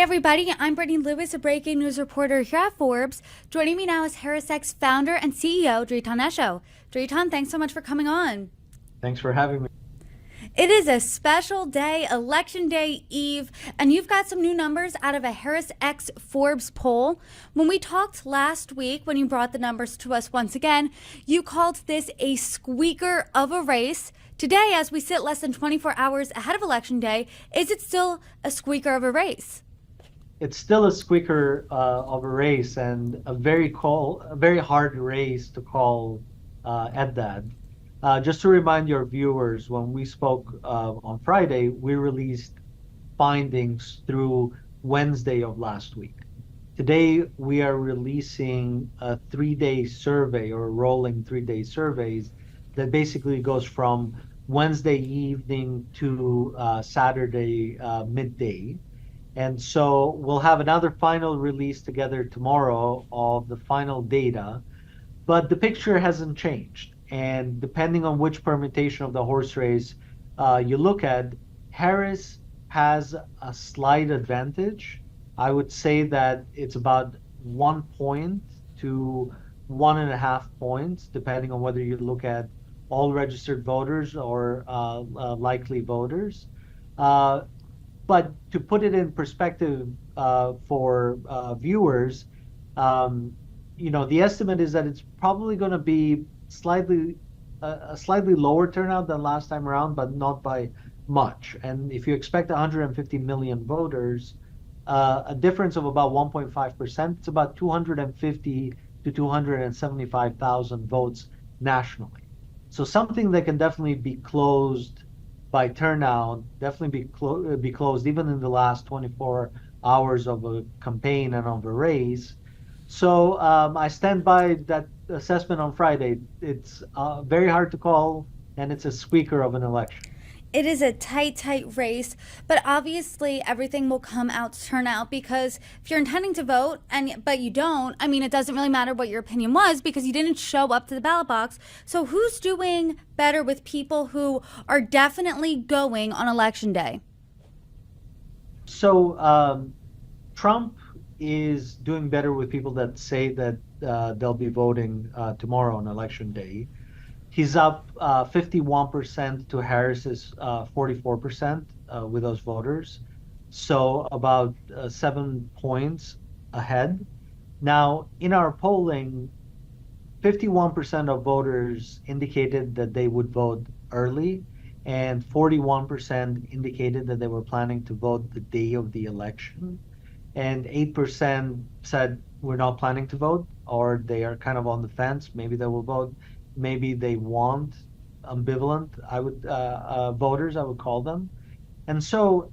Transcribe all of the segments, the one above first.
everybody. I'm Brittany Lewis, a breaking news reporter here at Forbes. Joining me now is HarrisX founder and CEO, Dritan Nesho. Dritan, thanks so much for coming on. Thanks for having me. It is a special day, Election Day Eve, and you've got some new numbers out of a HarrisX Forbes poll. When we talked last week, when you brought the numbers to us once again, you called this a squeaker of a race. Today, as we sit less than 24 hours ahead of Election Day, is it still a squeaker of a race? It's still a squeaker of a race, and a very hard race to call at that. Just to remind your viewers, when we spoke on Friday, we released findings through Wednesday of last week. Today, we are releasing a 3-day survey, or rolling 3-day surveys, that basically goes from Wednesday evening to Saturday midday. And so we'll have another final release together tomorrow of the final data, but the picture hasn't changed. And depending on which permutation of the horse race you look at, Harris has a slight advantage. I would say that it's about 1 point to 1.5 points, depending on whether you look at all registered voters or likely voters. But to put it in perspective for viewers, the estimate is that it's probably going to be a slightly lower turnout than last time around, but not by much. And if you expect 150 million voters, a difference of about 1.5%, it's about 250 to 275,000 votes nationally. So something that can definitely be closed by turnout, definitely be closed even in the last 24 hours of a campaign and of a race. So I stand by that assessment on Friday. It's very hard to call, and it's a squeaker of an election. It is a tight race, but obviously everything will come out to turn out, because if you're intending to vote but you don't, it doesn't really matter what your opinion was because you didn't show up to the ballot box. So who's doing better with people who are definitely going on Election Day? So Trump is doing better with people that say that they'll be voting tomorrow on Election Day. He's up 51% to Harris's 44% with those voters. So about 7 points ahead. Now, in our polling, 51% of voters indicated that they would vote early, and 41% indicated that they were planning to vote the day of the election. And 8% said we're not planning to vote, or they are kind of on the fence. Maybe they will vote. Maybe they want ambivalent, voters, I would call them. And so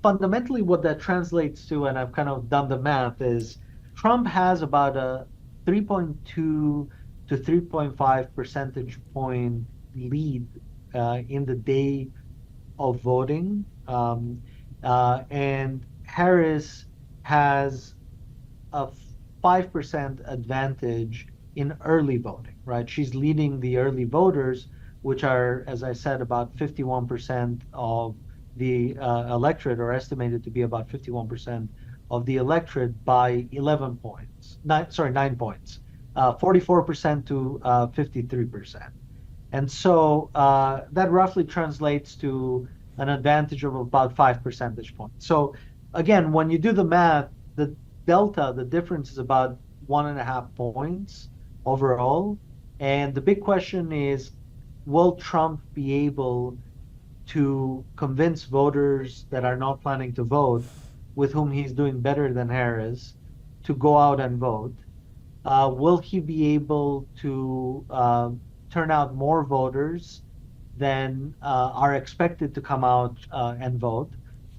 fundamentally what that translates to, and I've kind of done the math, is Trump has about a 3.2 to 3.5 percentage point lead in the day of voting. And Harris has a 5% advantage in early voting, right? She's leading the early voters, which are, as I said, about 51% of the electorate, or estimated to be about 51% of the electorate, by 11 points. 9 points, 44% to 53%. And so that roughly translates to an advantage of about 5 percentage points. So again, when you do the math, the delta, the difference is about 1.5 points overall. And the big question is, will Trump be able to convince voters that are not planning to vote, with whom he's doing better than Harris, to go out and vote? Will he be able to turn out more voters than are expected to come out and vote?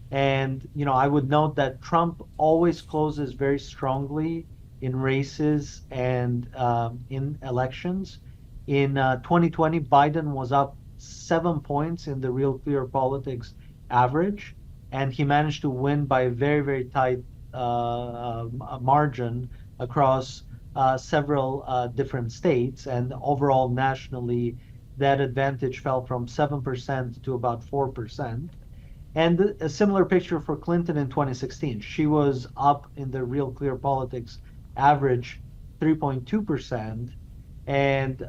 And, I would note that Trump always closes very strongly in races and in elections. In 2020, Biden was up 7 points in the Real Clear Politics average, and he managed to win by a very, very tight margin across several different states. And overall, nationally, that advantage fell from 7% to about 4%. And a similar picture for Clinton in 2016. She was up in the Real Clear Politics average 3.2%. And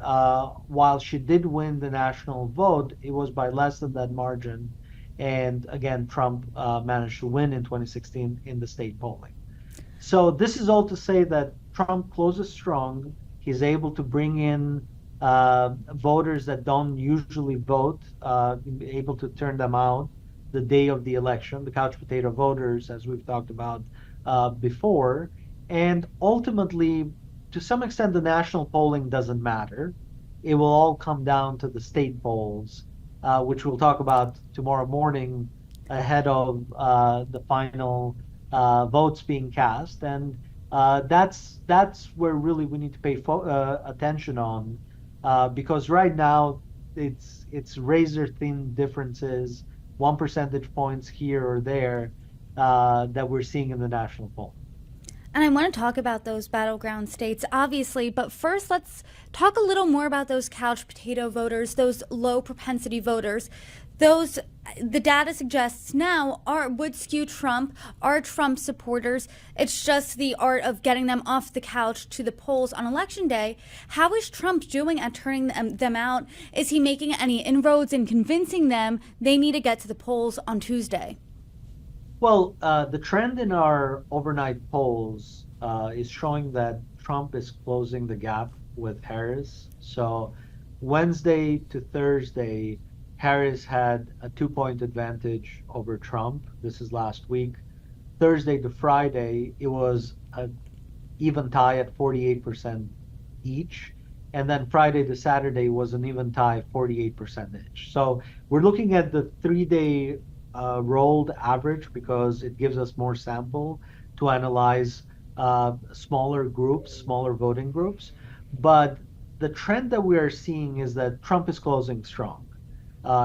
while she did win the national vote, it was by less than that margin. And again, Trump managed to win in 2016 in the state polling. So this is all to say that Trump closes strong. He's able to bring in voters that don't usually vote, able to turn them out the day of the election, the couch potato voters, as we've talked about before. And ultimately, to some extent, the national polling doesn't matter. It will all come down to the state polls, which we'll talk about tomorrow morning ahead of the final votes being cast. And that's where really we need to pay attention on, because right now it's razor thin differences, 1 percentage points here or there that we're seeing in the national poll. And I want to talk about those battleground states, obviously, but first let's talk a little more about those couch potato voters, those low propensity voters. Those, the data suggests now, would skew Trump, are Trump supporters. It's just the art of getting them off the couch to the polls on election day. How is Trump doing at turning them out? Is he making any inroads in convincing them they need to get to the polls on Tuesday? Well, the trend in our overnight polls is showing that Trump is closing the gap with Harris. So Wednesday to Thursday, Harris had a 2-point advantage over Trump. This is last week. Thursday to Friday, it was an even tie at 48% each. And then Friday to Saturday was an even tie, 48% each. So we're looking at the 3-day rolled average because it gives us more sample to analyze smaller groups, smaller voting groups. But the trend that we are seeing is that Trump is closing strong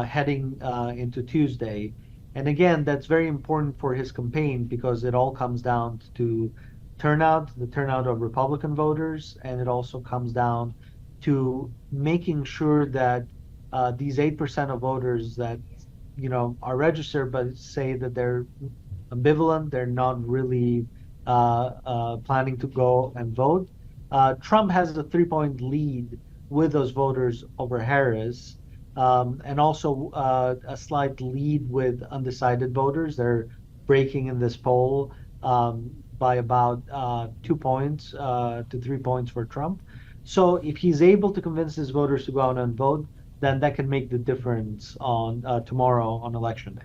heading into Tuesday. And again, that's very important for his campaign because it all comes down to turnout, the turnout of Republican voters, and it also comes down to making sure that these 8% of voters that are registered but say that they're ambivalent, they're not really planning to go and vote. Trump has a 3-point lead with those voters over Harris, and also a slight lead with undecided voters. They're breaking in this poll by about 2 points to 3 points for Trump. So if he's able to convince his voters to go out and vote, then that can make the difference on tomorrow on election day.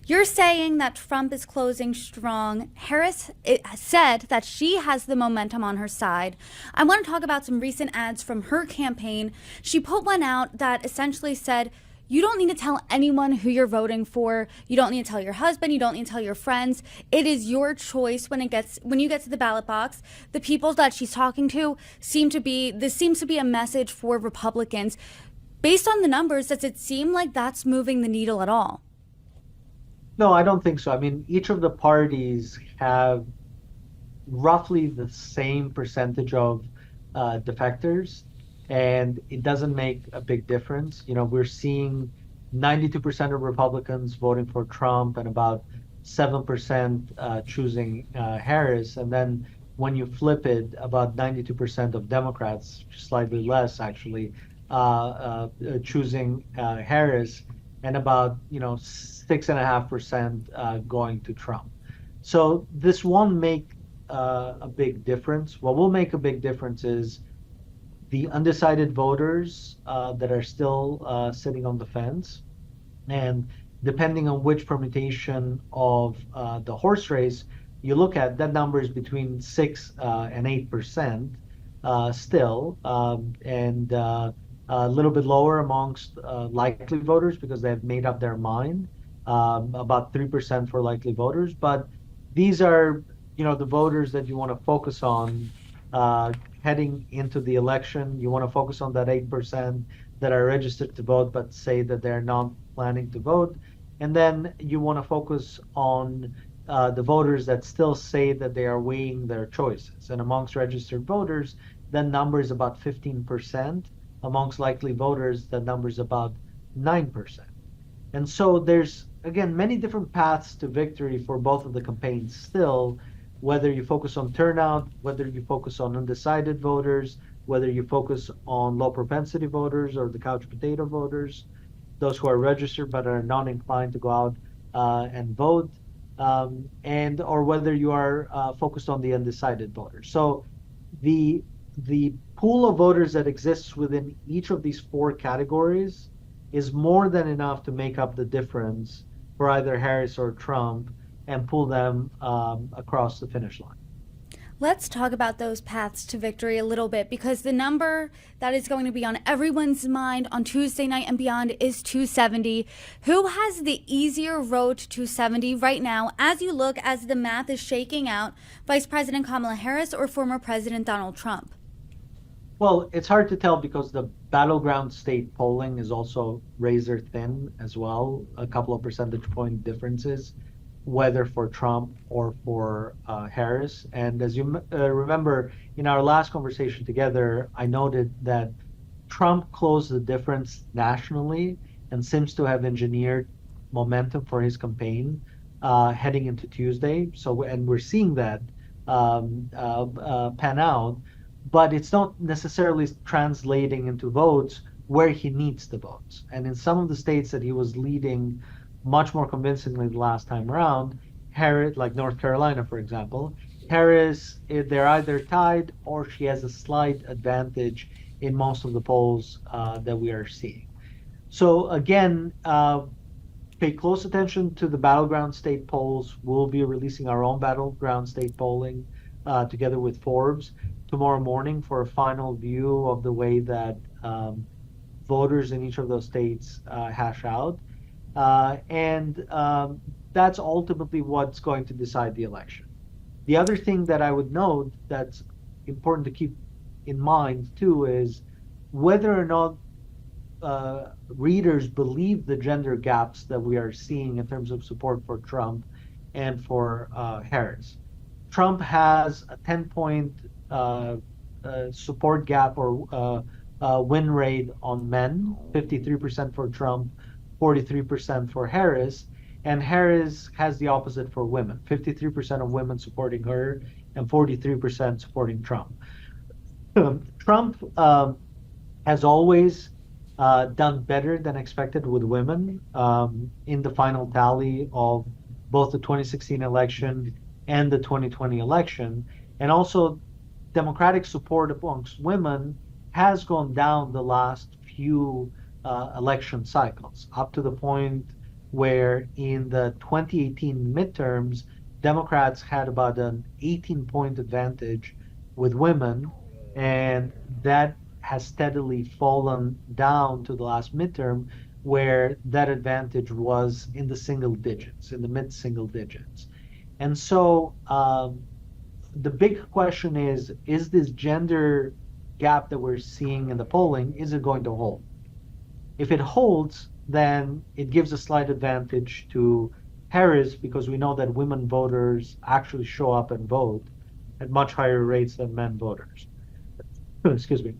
You're saying that Trump is closing strong. Harris said that she has the momentum on her side. I want to talk about some recent ads from her campaign. She put one out that essentially said, you don't need to tell anyone who you're voting for. You don't need to tell your husband. You don't need to tell your friends. It is your choice when you get to the ballot box. The people that she's talking to seems to be a message for Republicans. Based on the numbers, does it seem like that's moving the needle at all? No, I don't think so. I mean, each of the parties have roughly the same percentage of defectors, and it doesn't make a big difference. We're seeing 92% of Republicans voting for Trump and about 7% choosing Harris. And then when you flip it, about 92% of Democrats, slightly less actually, choosing Harris, and about 6.5% going to Trump. So this won't make a big difference. What will make a big difference is the undecided voters that are still sitting on the fence, and depending on which permutation of the horse race you look at, that number is between 6 and 8% still, and a little bit lower amongst likely voters because they've made up their mind, about 3% for likely voters. But these are, the voters that you want to focus on heading into the election. You want to focus on that 8% that are registered to vote but say that they're not planning to vote. And then you want to focus on the voters that still say that they are weighing their choices. And amongst registered voters, that number is about 15%. Amongst likely voters, the number is about 9%. And so there's again, many different paths to victory for both of the campaigns still, whether you focus on turnout, whether you focus on undecided voters, whether you focus on low propensity voters or the couch potato voters, those who are registered but are not inclined to go out and vote, and or whether you are focused on the undecided voters. So the the pool of voters that exists within each of these four categories is more than enough to make up the difference for either Harris or Trump and pull them across the finish line. Let's talk about those paths to victory a little bit, because the number that is going to be on everyone's mind on Tuesday night and beyond is 270. Who has the easier road to 270 right now as you look, as the math is shaking out, Vice President Kamala Harris or former President Donald Trump? Well, it's hard to tell because the battleground state polling is also razor thin as well, a couple of percentage point differences, whether for Trump or for Harris. And as you remember, in our last conversation together, I noted that Trump closed the difference nationally and seems to have engineered momentum for his campaign heading into Tuesday. So, and we're seeing that pan out, but it's not necessarily translating into votes where he needs the votes. And in some of the states that he was leading much more convincingly the last time around, Harris, like North Carolina, for example, Harris, they're either tied or she has a slight advantage in most of the polls that we are seeing. So again, pay close attention to the battleground state polls. We'll be releasing our own battleground state polling together with Forbes tomorrow morning for a final view of the way that voters in each of those states hash out. And that's ultimately what's going to decide the election. The other thing that I would note that's important to keep in mind too is whether or not readers believe the gender gaps that we are seeing in terms of support for Trump and for Harris. Trump has a 10-point support gap or win rate on men, 53% for Trump, 43% for Harris, and Harris has the opposite for women, 53% of women supporting her and 43% supporting Trump. Trump has always done better than expected with women in the final tally of both the 2016 election and the 2020 election. And also, Democratic support amongst women has gone down the last few election cycles, up to the point where in the 2018 midterms, Democrats had about an 18-point advantage with women, and that has steadily fallen down to the last midterm, where that advantage was in the single digits, in the mid-single digits. And so the big question is this gender gap that we're seeing in the polling, is it going to hold? If it holds, then it gives a slight advantage to Harris because we know that women voters actually show up and vote at much higher rates than men voters. Excuse me.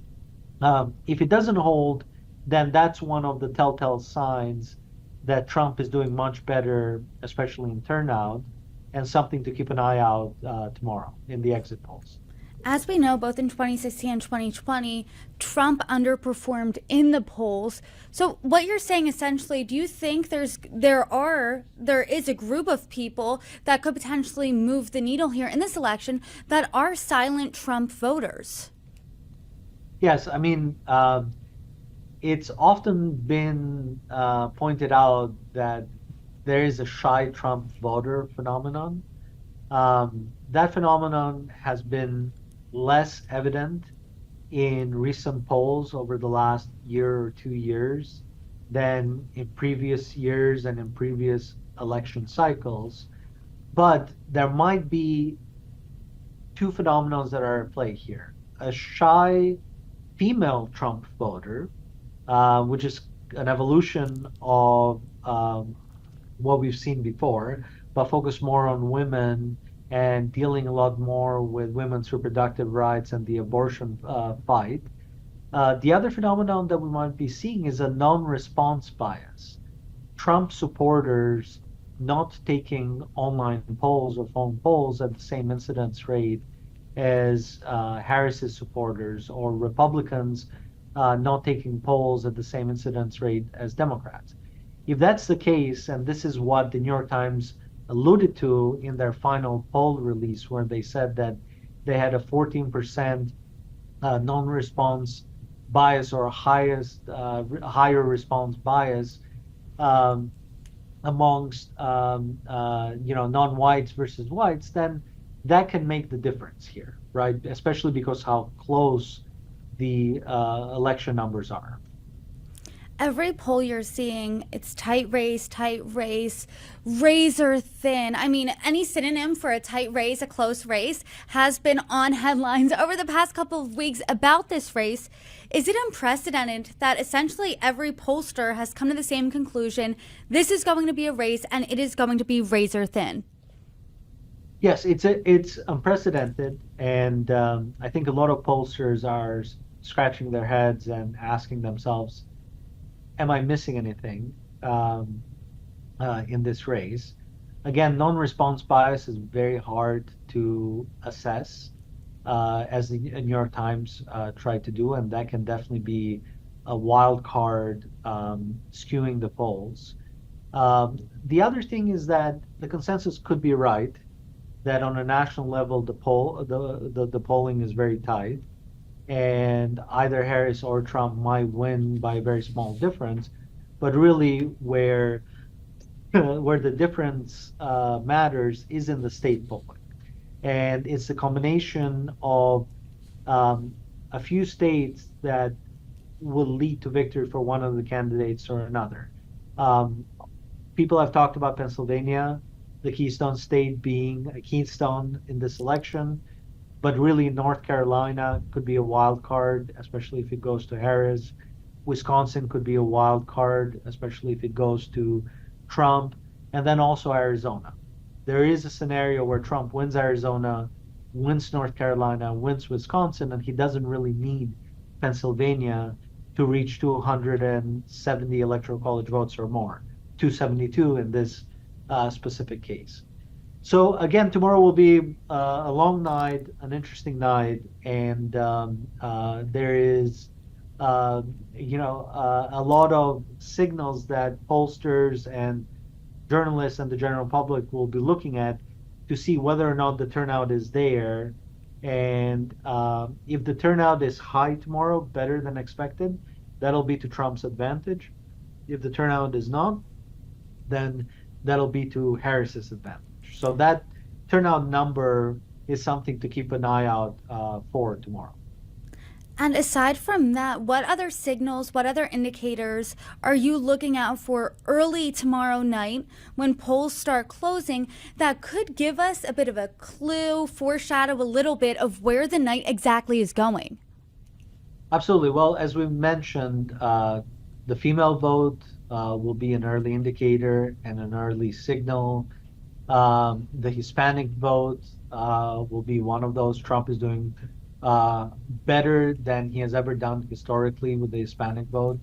If it doesn't hold, then that's one of the telltale signs that Trump is doing much better, especially in turnout, and something to keep an eye out tomorrow in the exit polls. As we know, both in 2016 and 2020, Trump underperformed in the polls. So what you're saying essentially, do you think there is a group of people that could potentially move the needle here in this election that are silent Trump voters? Yes, I mean, it's often been pointed out that there is a shy Trump voter phenomenon. That phenomenon has been less evident in recent polls over the last year or 2 years than in previous years and in previous election cycles. But there might be two phenomena that are at play here. A shy female Trump voter, which is an evolution of what we've seen before, but focus more on women and dealing a lot more with women's reproductive rights and the abortion fight. The other phenomenon that we might be seeing is a non-response bias. Trump supporters not taking online polls or phone polls at the same incidence rate as Harris's supporters, or Republicans not taking polls at the same incidence rate as Democrats. If that's the case, and this is what the New York Times alluded to in their final poll release, where they said that they had a 14% non-response bias, or a higher response bias um, amongst non-whites versus whites, then that can make the difference here, right? Especially because how close the election numbers are. Every poll you're seeing, it's tight race, razor thin. I mean, any synonym for a tight race, a close race, has been on headlines over the past couple of weeks about this race. Is it unprecedented that essentially every pollster has come to the same conclusion? This is going to be a race, and it is going to be razor thin. Yes, it's unprecedented, and I think a lot of pollsters are scratching their heads and asking themselves, am I missing anything in this race? Again, non-response bias is very hard to assess, as the New York Times tried to do, and that can definitely be a wild card skewing the polls. The other thing is that the consensus could be right, that on a national level, the polling is very tight, and either Harris or Trump might win by a very small difference. But really, where the difference matters is in the state polling, and it's a combination of a few states that will lead to victory for one of the candidates or another. People have talked about Pennsylvania, the Keystone State, being a keystone in this election. But really, North Carolina could be a wild card, especially if it goes to Harris. Wisconsin could be a wild card, especially if it goes to Trump. And then also Arizona. There is a scenario where Trump wins Arizona, wins North Carolina, wins Wisconsin, and he doesn't really need Pennsylvania to reach 270 electoral college votes or more, 272 in this specific case. So again, tomorrow will be a long night, an interesting night, and there is, a lot of signals that pollsters and journalists and the general public will be looking at to see whether or not the turnout is there. And if the turnout is high tomorrow, better than expected, that'll be to Trump's advantage. If the turnout is not, then that'll be to Harris's advantage. So that turnout number is something to keep an eye out for tomorrow. And aside from that, what other signals, what other indicators are you looking out for early tomorrow night when polls start closing that could give us a bit of a clue, foreshadow a little bit of where the night exactly is going? Absolutely. Well, as we mentioned, the female vote will be an early indicator and an early signal. The Hispanic vote will be one of those. Trump is doing better than he has ever done historically with the Hispanic vote.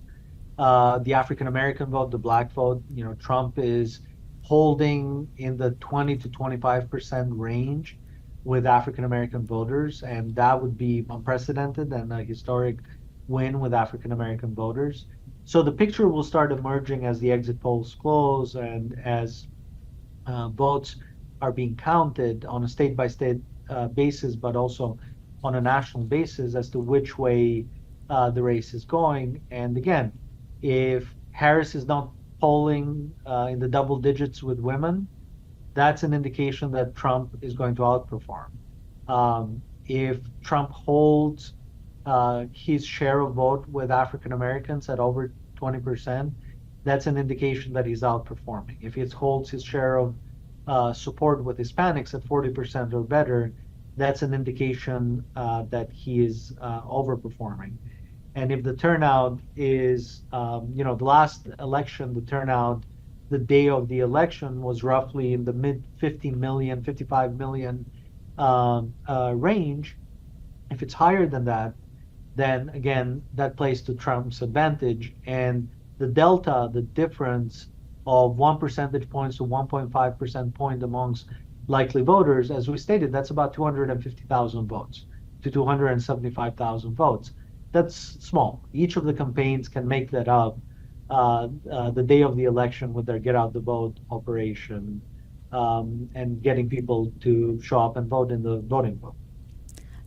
The African American vote, the black vote, Trump is holding in the 20 to 25% range with African American voters, and that would be unprecedented and a historic win with African American voters. So the picture will start emerging as the exit polls close and as votes are being counted on a state-by-state basis, but also on a national basis as to which way the race is going. And again, if Harris is not polling in the double digits with women, that's an indication that Trump is going to outperform. If Trump holds his share of vote with African Americans at over 20%, that's an indication that he's outperforming. If he holds his share of support with Hispanics at 40% or better, that's an indication that he is overperforming. And if the turnout is, the last election, the turnout, the day of the election was roughly in the mid 50 million, 55 million range. If it's higher than that, then again, that plays to Trump's advantage. And the delta, the difference of 1 percentage point to 1.5% point amongst likely voters, as we stated, that's about 250,000 votes to 275,000 votes. That's small. Each of the campaigns can make that up the day of the election with their get out the vote operation, and getting people to show up and vote in the voting booth.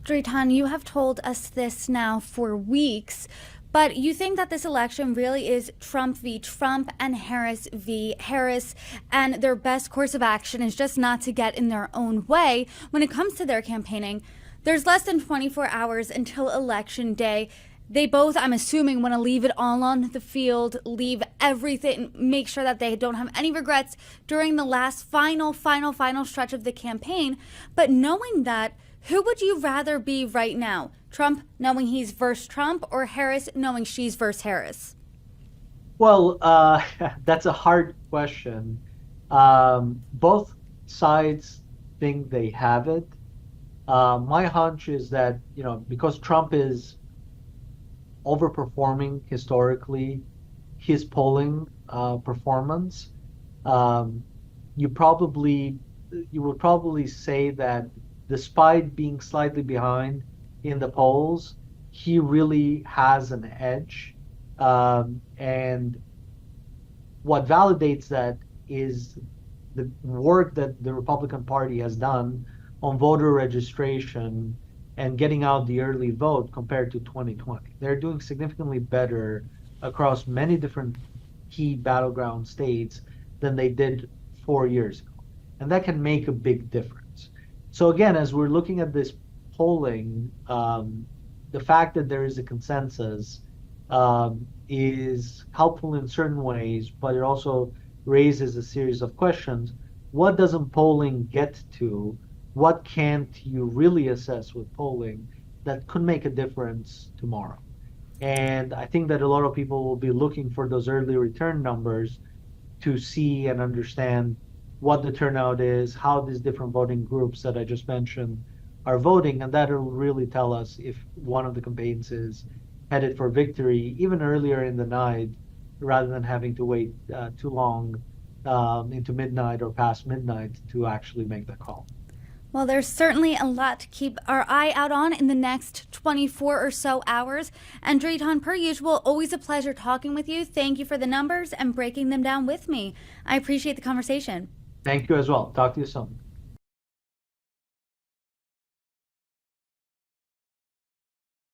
Dritan, you have told us this now for weeks, but you think that this election really is Trump v. Trump and Harris v. Harris, and their best course of action is just not to get in their own way when it comes to their campaigning. There's less than 24 hours until Election Day. They both, I'm assuming, want to leave it all on the field, leave everything, make sure that they don't have any regrets during the last final stretch of the campaign. But knowing that, who would you rather be right now? Trump knowing he's versus Trump, or Harris knowing she's versus Harris? Well, that's a hard question. Both sides think they have it. My hunch is that, because Trump is overperforming historically his polling performance, you would probably say that despite being slightly behind in the polls, he really has an edge. And what validates that is the work that the Republican Party has done on voter registration and getting out the early vote compared to 2020. They're doing significantly better across many different key battleground states than they did 4 years ago. And that can make a big difference. So again, as we're looking at this polling, the fact that there is a consensus is helpful in certain ways, but it also raises a series of questions. What doesn't polling get to? What can't you really assess with polling that could make a difference tomorrow? And I think that a lot of people will be looking for those early return numbers to see and understand what the turnout is, how these different voting groups that I just mentioned are voting, and that'll really tell us if one of the campaigns is headed for victory even earlier in the night, rather than having to wait too long into midnight or past midnight to actually make the call. Well, there's certainly a lot to keep our eye out on in the next 24 or so hours. And Dritan, per usual, always a pleasure talking with you. Thank you for the numbers and breaking them down with me. I appreciate the conversation. Thank you as well. Talk to you soon.